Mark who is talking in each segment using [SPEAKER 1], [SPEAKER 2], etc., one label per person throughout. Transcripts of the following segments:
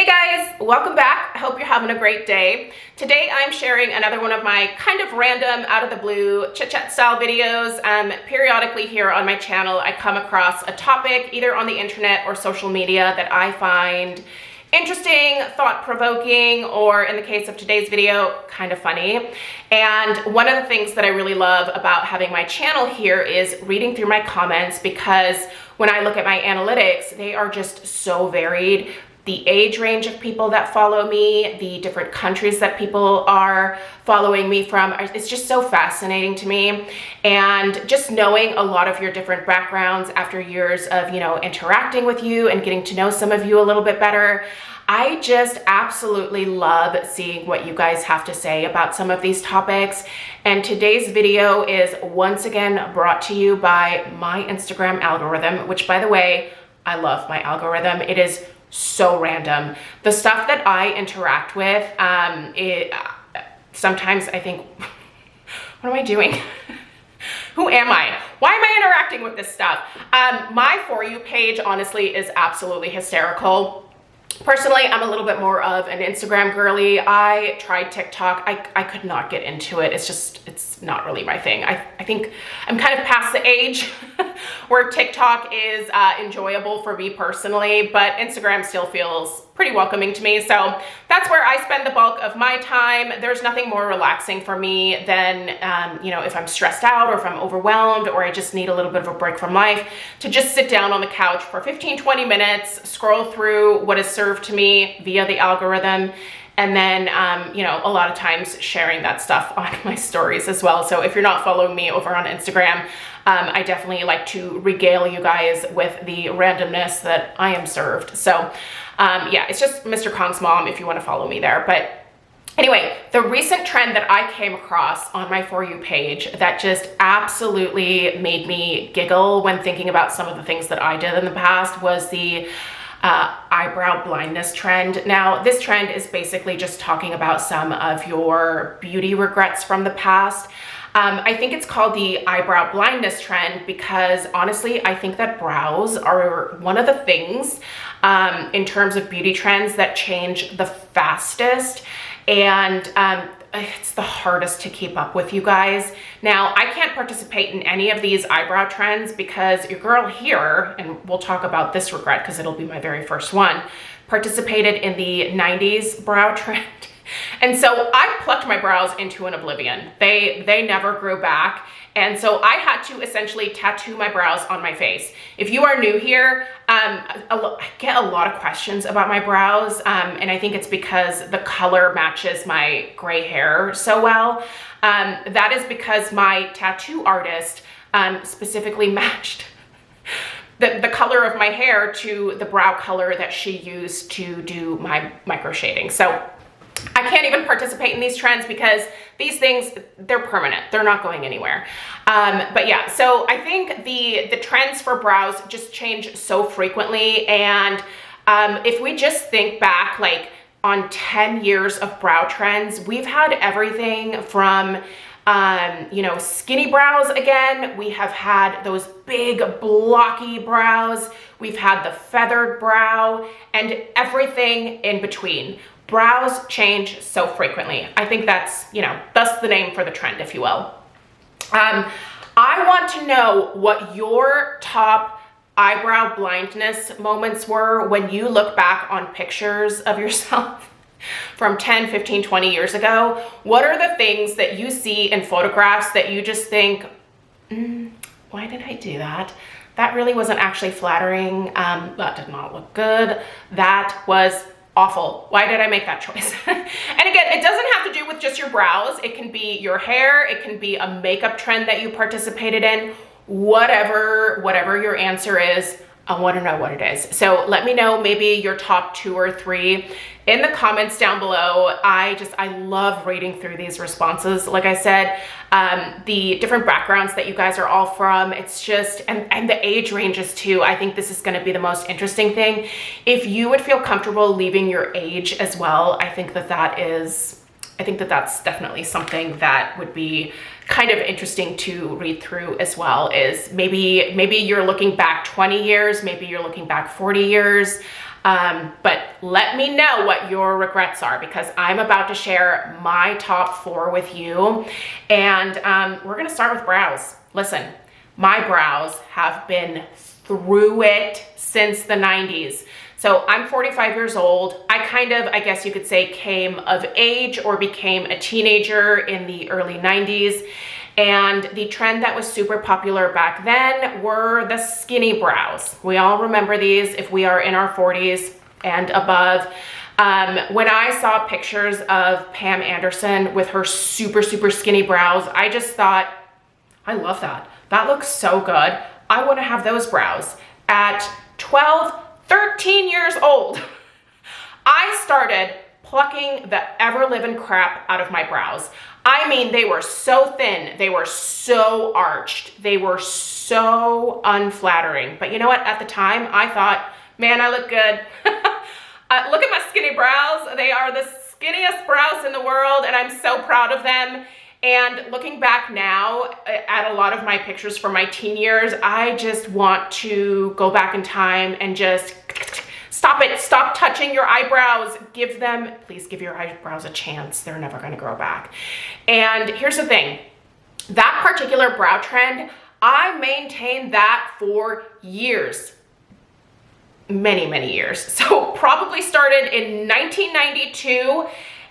[SPEAKER 1] Hey guys, welcome back. I hope you're having a great day. Today I'm sharing another one of my kind of random, out of the blue, chit chat style videos. Periodically here on my channel, I come across a topic either on the internet or social media that I find interesting, thought-provoking, or in the case of today's video, kind of funny. And one of the things that I really love about having my channel here is reading through my comments, because when I look at my analytics, they are just so varied. The age range of people that follow me, the different countries that people are following me from, it's just so fascinating to me. And just knowing a lot of your different backgrounds after years of, interacting with you and getting to know some of you a little bit better, I just absolutely love seeing what you guys have to say about some of these topics. And today's video is once again brought to you by my Instagram algorithm, which, by the way, I love my algorithm. It is so random. The stuff that I interact with, sometimes I think, what am I doing? Who am I? Why am I interacting with this stuff? My For You page, honestly, is absolutely hysterical. Personally, I'm a little bit more of an Instagram girly. I tried TikTok. I could not get into it. It's not really my thing. I think I'm kind of past the age where TikTok is enjoyable for me personally, but Instagram still feels pretty welcoming to me. So that's where I spend the bulk of my time. There's nothing more relaxing for me than, if I'm stressed out or if I'm overwhelmed or I just need a little bit of a break from life, to just sit down on the couch for 15-20 minutes, scroll through what is served to me via the algorithm, and then, a lot of times sharing that stuff on my stories as well. So if you're not following me over on Instagram, I definitely like to regale you guys with the randomness that I am served. So yeah, it's just MrKongsMom if you want to follow me there. But anyway, the recent trend that I came across on my For You page that just absolutely made me giggle when thinking about some of the things that I did in the past was the eyebrow blindness trend. Now, this trend is basically just talking about some of your beauty regrets from the past. I think it's called the eyebrow blindness trend because honestly, I think that brows are one of the things in terms of beauty trends that change the fastest, and it's the hardest to keep up with, you guys. Now, I can't participate in any of these eyebrow trends because your girl here, and we'll talk about this regret because it'll be my very first one, participated in the 90s brow trend. And so I plucked my brows into an oblivion. They never grew back. And so I had to essentially tattoo my brows on my face. If you are new here, I get a lot of questions about my brows. And I think it's because the color matches my gray hair so well. That is because my tattoo artist specifically matched the color of my hair to the brow color that she used to do my micro shading. So I can't even participate in these trends because these things, they're permanent. They're not going anywhere. But yeah, so I think the trends for brows just change so frequently. And if we just think back like on 10 years of brow trends, we've had everything from skinny brows again. We have had those big blocky brows. We've had the feathered brow and everything in between. Brows change so frequently. I think that's, thus the name for the trend, if you will. I want to know what your top eyebrow blindness moments were when you look back on pictures of yourself from 10, 15, 20 years ago. What are the things that you see in photographs that you just think, why did I do that? That really wasn't actually flattering. That did not look good. That was awful. Why did I make that choice? And again, it doesn't have to do with just your brows. It can be your hair. It can be a makeup trend that you participated in. Whatever your answer is, I want to know what it is. So let me know maybe your top 2 or 3 in the comments down below. I love reading through these responses. Like I said, the different backgrounds that you guys are all from, it's just, and the age ranges too. I think this is going to be the most interesting thing. If you would feel comfortable leaving your age as well, I think that that's definitely something that would be kind of interesting to read through as well. Is maybe you're looking back 20 years, maybe you're looking back 40 years, but let me know what your regrets are, because I'm about to share my top 4 with you. And we're gonna start with brows. Listen, my brows have been through it since the 90s. So I'm 45 years old. I guess you could say, came of age or became a teenager in the early 90s. And the trend that was super popular back then were the skinny brows. We all remember these if we are in our 40s and above. When I saw pictures of Pam Anderson with her super, super skinny brows, I just thought, I love that. That looks so good. I want to have those brows. At 12, 13 years old, I started plucking the ever-living crap out of my brows. I mean, they were so thin, they were so arched, they were so unflattering. But you know what? At the time, I thought, man, I look good. Look at my skinny brows. They are the skinniest brows in the world, and I'm so proud of them. And looking back now at a lot of my pictures from my teen years, I just want to go back in time and just stop it. Stop touching your eyebrows. Please give your eyebrows a chance. They're never going to grow back. And here's the thing. That particular brow trend, I maintained that for years. Many, many years. So probably started in 1992.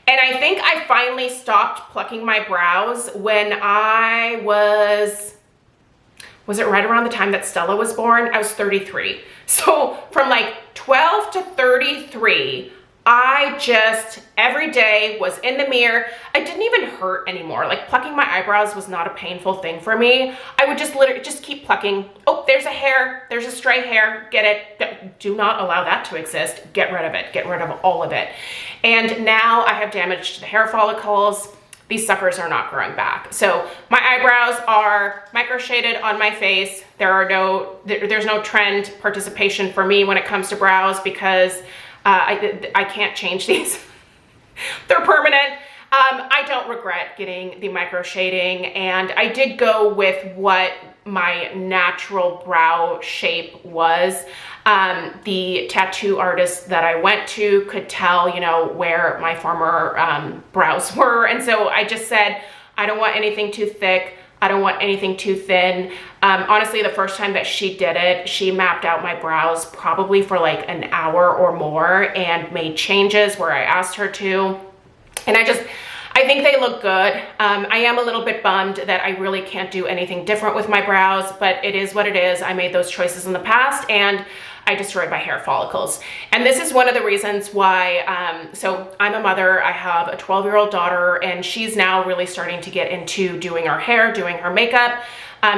[SPEAKER 1] And I think I finally stopped plucking my brows when I was it right around the time that Stella was born? I was 33. So from like 12 to 33, I just every day was in the mirror. I didn't even hurt anymore. Like plucking my eyebrows was not a painful thing for me. I would just literally just keep plucking. Oh, there's a hair, there's a stray hair, get it. Do not allow that to exist. Get rid of it, get rid of all of it. And now I have damage to the hair follicles. These suckers are not growing back. So my eyebrows are micro shaded on my face. There's no trend participation for me when it comes to brows because I can't change these. They're permanent. I don't regret getting the micro shading, and I did go with what my natural brow shape was. The tattoo artist that I went to could tell, you know, where my former brows were. And so I just said, I don't want anything too thick. I don't want anything too thin. Honestly, the first time that she did it, she mapped out my brows probably for like an hour or more and made changes where I asked her to. And I think they look good. I am a little bit bummed that I really can't do anything different with my brows, but it is what it is. I made those choices in the past and I destroyed my hair follicles. And this is one of the reasons why, so I'm a mother, I have a 12-year-old daughter, and she's now really starting to get into doing her hair, doing her makeup.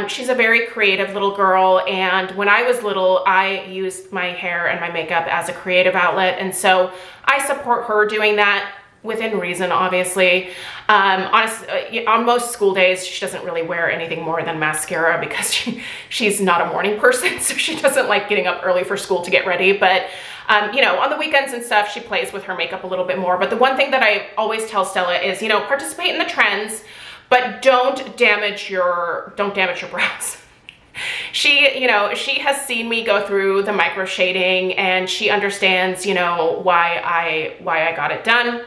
[SPEAKER 1] She's a very creative little girl, and when I was little, I used my hair and my makeup as a creative outlet, and so I support her doing that within reason, obviously. Honestly, on most school days, she doesn't really wear anything more than mascara because she's not a morning person, so she doesn't like getting up early for school to get ready. But you know, on the weekends and stuff, she plays with her makeup a little bit more. But the one thing that I always tell Stella is, you know, participate in the trends, but don't damage your brows. She has seen me go through the micro shading, and she understands, you know, why I got it done.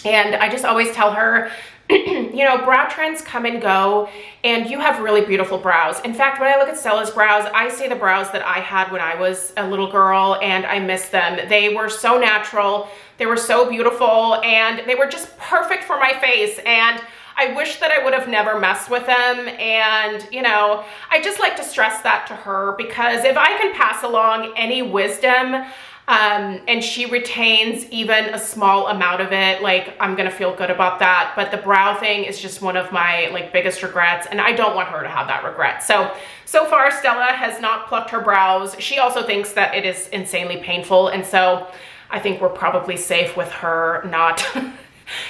[SPEAKER 1] And I just always tell her, you know, brow trends come and go, and you have really beautiful brows. In fact, when I look at Stella's brows, I see the brows that I had when I was a little girl, and I miss them. They were so natural, they were so beautiful, and they were just perfect for my face. And I wish that I would have never messed with them. And, you know, I just like to stress that to her, because if I can pass along any wisdom, and she retains even a small amount of it, like, I'm gonna feel good about that. But the brow thing is just one of my like biggest regrets, and I don't want her to have that regret. So far Stella has not plucked her brows. She also thinks that it is insanely painful, and so I think we're probably safe with her not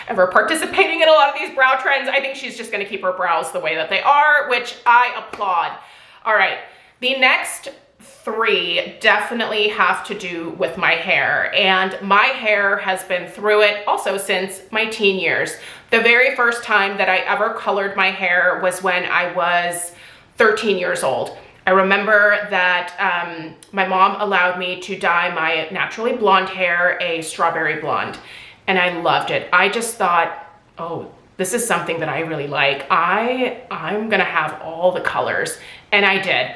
[SPEAKER 1] ever participating in a lot of these brow trends. I think she's just gonna keep her brows the way that they are, which I applaud. All right, the next 3 definitely have to do with my hair, and my hair has been through it also since my teen years. The very first time that I ever colored my hair was when I was 13 years old. I remember that my mom allowed me to dye my naturally blonde hair a strawberry blonde, and I loved it. I just thought, oh, this is something that I really like. I'm gonna have all the colors, and I did.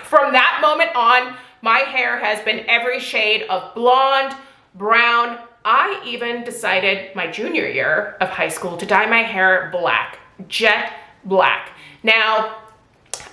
[SPEAKER 1] From that moment on, my hair has been every shade of blonde, brown. I even decided my junior year of high school to dye my hair black, jet black. Now,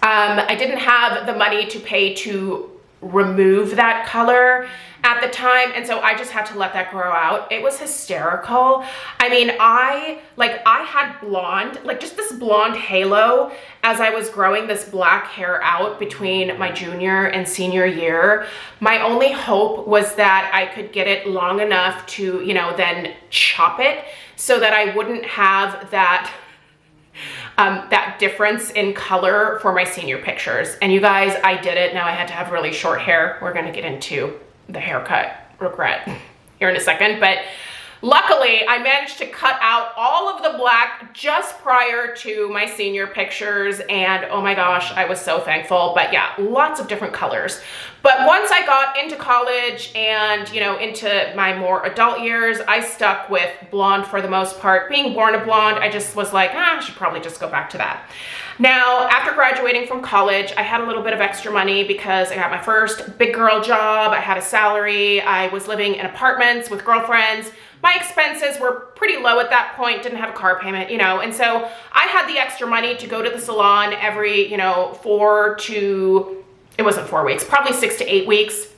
[SPEAKER 1] I didn't have the money to pay to remove that color at the time, and so I just had to let that grow out. It was hysterical. I mean, I had blonde, like just this blonde halo as I was growing this black hair out between my junior and senior year. My only hope was that I could get it long enough to, you know, then chop it so that I wouldn't have that that difference in color for my senior pictures. And you guys, I did it. Now I had to have really short hair. We're gonna get into the haircut regret here in a second, but luckily I managed to cut out all of the black just prior to my senior pictures, and oh my gosh, I was so thankful. But yeah, lots of different colors. But once I got into college and, you know, into my more adult years, I stuck with blonde for the most part. Being born a blonde, I just was like, I should probably just go back to that. Now, after graduating from college, I had a little bit of extra money because I got my first big girl job. I had a salary. I was living in apartments with girlfriends. My expenses were pretty low at that point, didn't have a car payment, you know, and so I had the extra money to go to the salon every, you know, it wasn't 4 weeks, probably 6 to 8 weeks,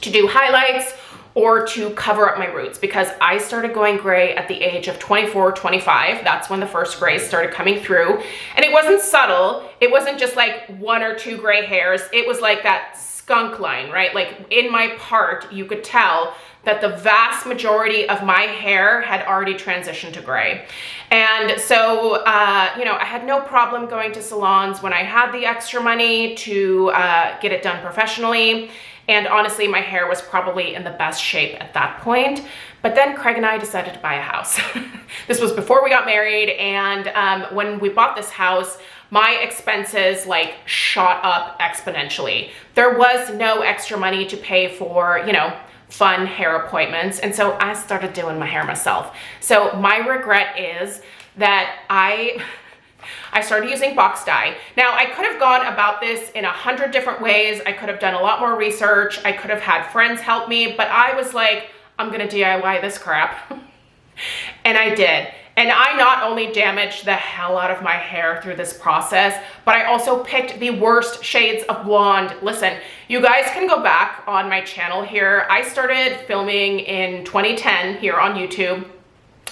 [SPEAKER 1] to do highlights or to cover up my roots, because I started going gray at the age of 24, 25. That's when the first grays started coming through. And it wasn't subtle. It wasn't just like 1 or 2 gray hairs. It was like that skunk line, right? Like in my part, you could tell that the vast majority of my hair had already transitioned to gray. And so, you know, I had no problem going to salons when I had the extra money to get it done professionally. And honestly, my hair was probably in the best shape at that point. But then Craig and I decided to buy a house. This was before we got married. And when we bought this house, my expenses like shot up exponentially. There was no extra money to pay for, you know, fun hair appointments. And so I started doing my hair myself. So my regret is that I started using box dye. Now, I could have gone about this in 100 different ways. I could have done a lot more research. I could have had friends help me, but I was like, I'm gonna DIY this crap. And I did. And I not only damaged the hell out of my hair through this process, but I also picked the worst shades of blonde. Listen, you guys can go back on my channel here. I started filming in 2010 here on YouTube.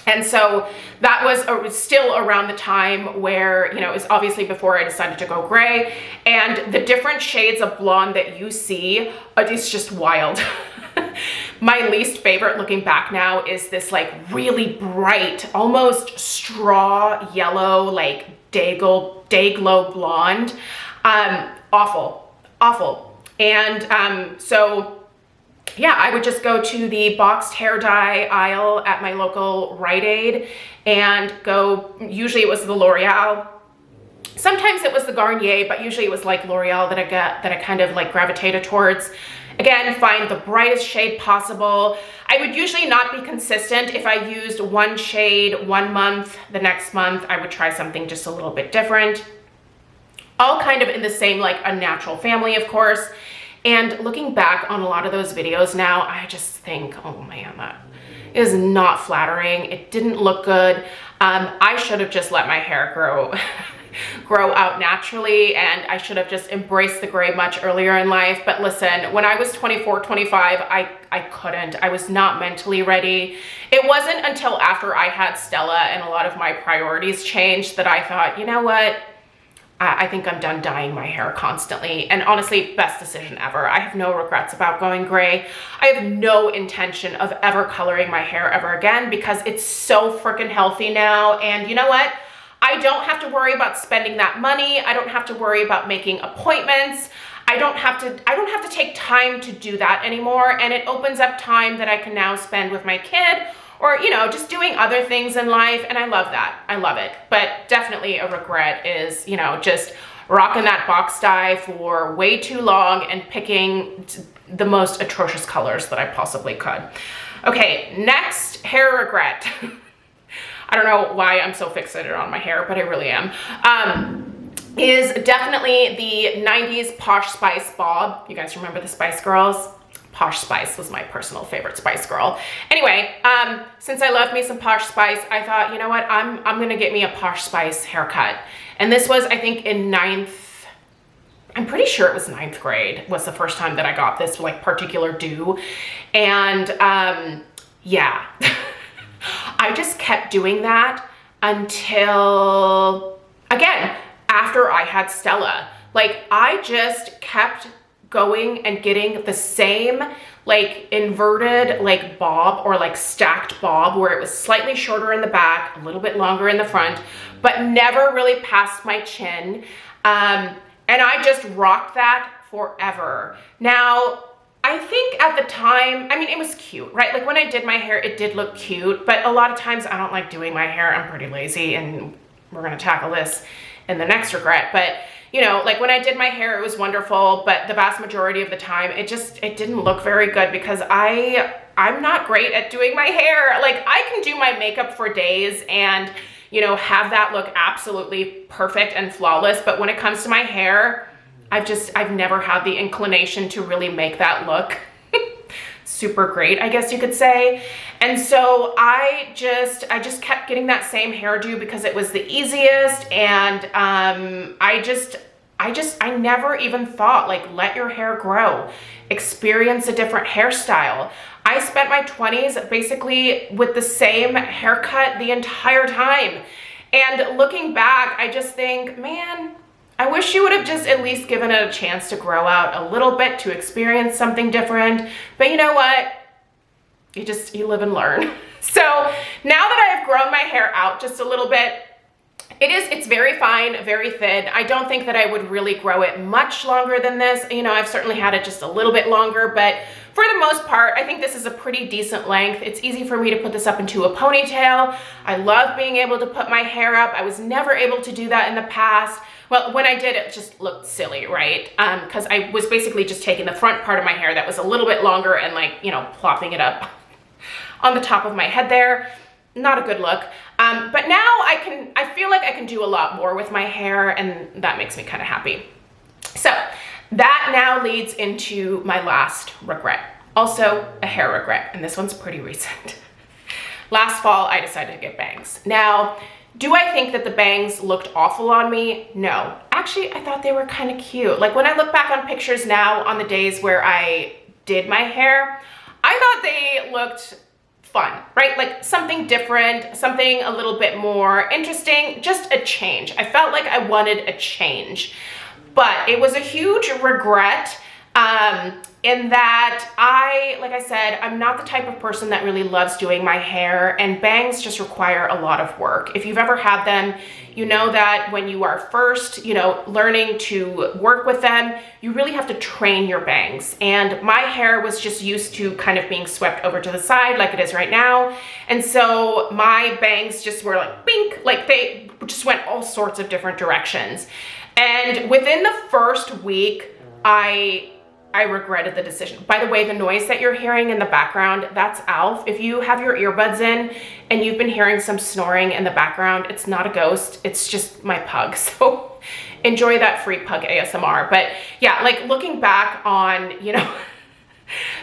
[SPEAKER 1] And so that was still around the time where, you know, it was obviously before I decided to go gray. And the different shades of blonde that you see, it's just wild. My least favorite looking back now is this like really bright, almost straw yellow, like day glow blonde. Awful. And so yeah, I would just go to the boxed hair dye aisle at my local Rite Aid and go, usually it was the L'Oreal. Sometimes it was the Garnier, but usually it was like L'Oreal that I kind of like gravitated towards. Again, find the brightest shade possible. I would usually not be consistent. If I used one shade 1 month, the next month I would try something just a little bit different. All kind of in the same, like a natural family, of course. And looking back on a lot of those videos now, I just think, oh man, that is not flattering. It didn't look good. I should have just let my hair grow out naturally, and I should have just embraced the gray much earlier in life. But listen, when I was 24, 25, I couldn't. I was not mentally ready. It wasn't until after I had Stella and a lot of my priorities changed that I thought, you know what? I think I'm done dyeing my hair constantly. And honestly, best decision ever. I have no regrets about going gray. I have no intention of ever coloring my hair ever again because it's so freaking healthy now. And you know what? I don't have to worry about spending that money. I don't have to worry about making appointments. I don't have to take time to do that anymore. And it opens up time that I can now spend with my kid or, you know, just doing other things in life. And I love that. I love it. But definitely a regret is, you know, just rocking that box dye for way too long and picking the most atrocious colors that I possibly could. Okay, next hair regret. I don't know why I'm so fixated on my hair, but I really am. Is definitely the 90s Posh Spice Bob. You guys remember the Spice Girls? Posh Spice was my personal favorite Spice Girl. Anyway, since I love me some Posh Spice, I thought, you know what, I'm gonna get me a Posh Spice haircut. And this was, I think, in I'm pretty sure it was 9th grade was the first time that I got this like particular do. And yeah, I just kept doing that until, again, after I had Stella. Like, I just kept going and getting the same like inverted like bob or like stacked bob where it was slightly shorter in the back, a little bit longer in the front, but never really past my chin. And I just rocked that forever. Now, I think at the time, I mean, it was cute, right? Like when I did my hair, it did look cute, but a lot of times I don't like doing my hair. I'm pretty lazy, and we're gonna tackle this in the next regret. But you know, like when I did my hair, it was wonderful, but the vast majority of the time, it didn't look very good because I'm not great at doing my hair. Like I can do my makeup for days and, you know, have that look absolutely perfect and flawless. But when it comes to my hair, I've never had the inclination to really make that look super great, I guess you could say. And so I just kept getting that same hairdo because it was the easiest. And I never even thought, like, let your hair grow, experience a different hairstyle. I spent my 20s basically with the same haircut the entire time. And looking back, I just think, man, I wish you would have just at least given it a chance to grow out a little bit, to experience something different. But you know what? You live and learn. So now that I have grown my hair out just a little bit, it's very fine, very thin. I don't think that I would really grow it much longer than this. You know, I've certainly had it just a little bit longer, but for the most part, I think this is a pretty decent length. It's easy for me to put this up into a ponytail. I love being able to put my hair up. I was never able to do that in the past. Well, when I did, it just looked silly, right? Because I was basically just taking the front part of my hair that was a little bit longer and, like, you know, plopping it up on the top of my head there. Not a good look. But now I feel like I can do a lot more with my hair, and that makes me kind of happy. So that now leads into my last regret. Also a hair regret, and this one's pretty recent. Last fall, I decided to get bangs. Now, do I think that the bangs looked awful on me? No. Actually, I thought they were kind of cute. Like when I look back on pictures now on the days where I did my hair, I thought they looked fun, right? Like something different, something a little bit more interesting, just a change. I felt like I wanted a change, but it was a huge regret in that like I said, I'm not the type of person that really loves doing my hair, and bangs just require a lot of work. If you've ever had them, you know that when you are first, you know, learning to work with them, you really have to train your bangs. And my hair was just used to kind of being swept over to the side like it is right now. And so my bangs just were like bink, like they just went all sorts of different directions. And within the first week, I regretted the decision. By the way, the noise that you're hearing in the background, that's Alf. If you have your earbuds in and you've been hearing some snoring in the background, it's not a ghost, it's just my pug. So enjoy that free pug ASMR. But yeah, like looking back on, you know,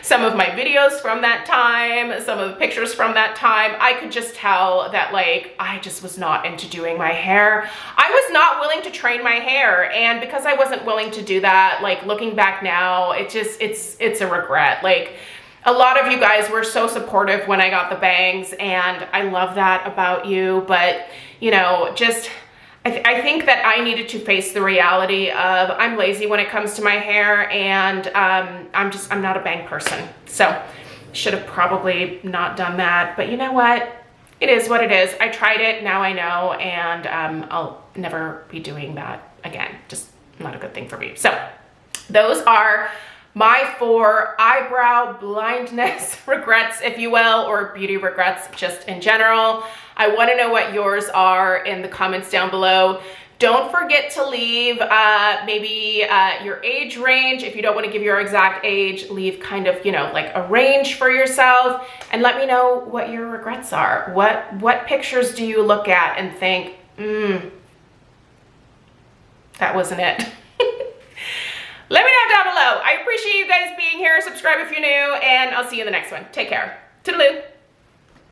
[SPEAKER 1] some of my videos from that time, some of the pictures from that time, I could just tell that like I just was not into doing my hair. I was not willing to train my hair, and because I wasn't willing to do that, like looking back now, it's a regret. Like a lot of you guys were so supportive when I got the bangs, and I love that about you, but you know, just I think that I needed to face the reality of I'm lazy when it comes to my hair, and I'm not a bang person. So should have probably not done that, but you know what? It is what it is. I tried it, now I know, and I'll never be doing that again. Just not a good thing for me. So those are my 4 eyebrow blindness regrets, if you will, or beauty regrets just in general. I want to know what yours are in the comments down below. Don't forget to leave maybe your age range. If you don't want to give your exact age, leave kind of, you know, like a range for yourself, and let me know what your regrets are. What pictures do you look at and think, that wasn't it? Let me know down below. I appreciate you guys being here. Subscribe if you're new, and I'll see you in the next one. Take care. Toodaloo.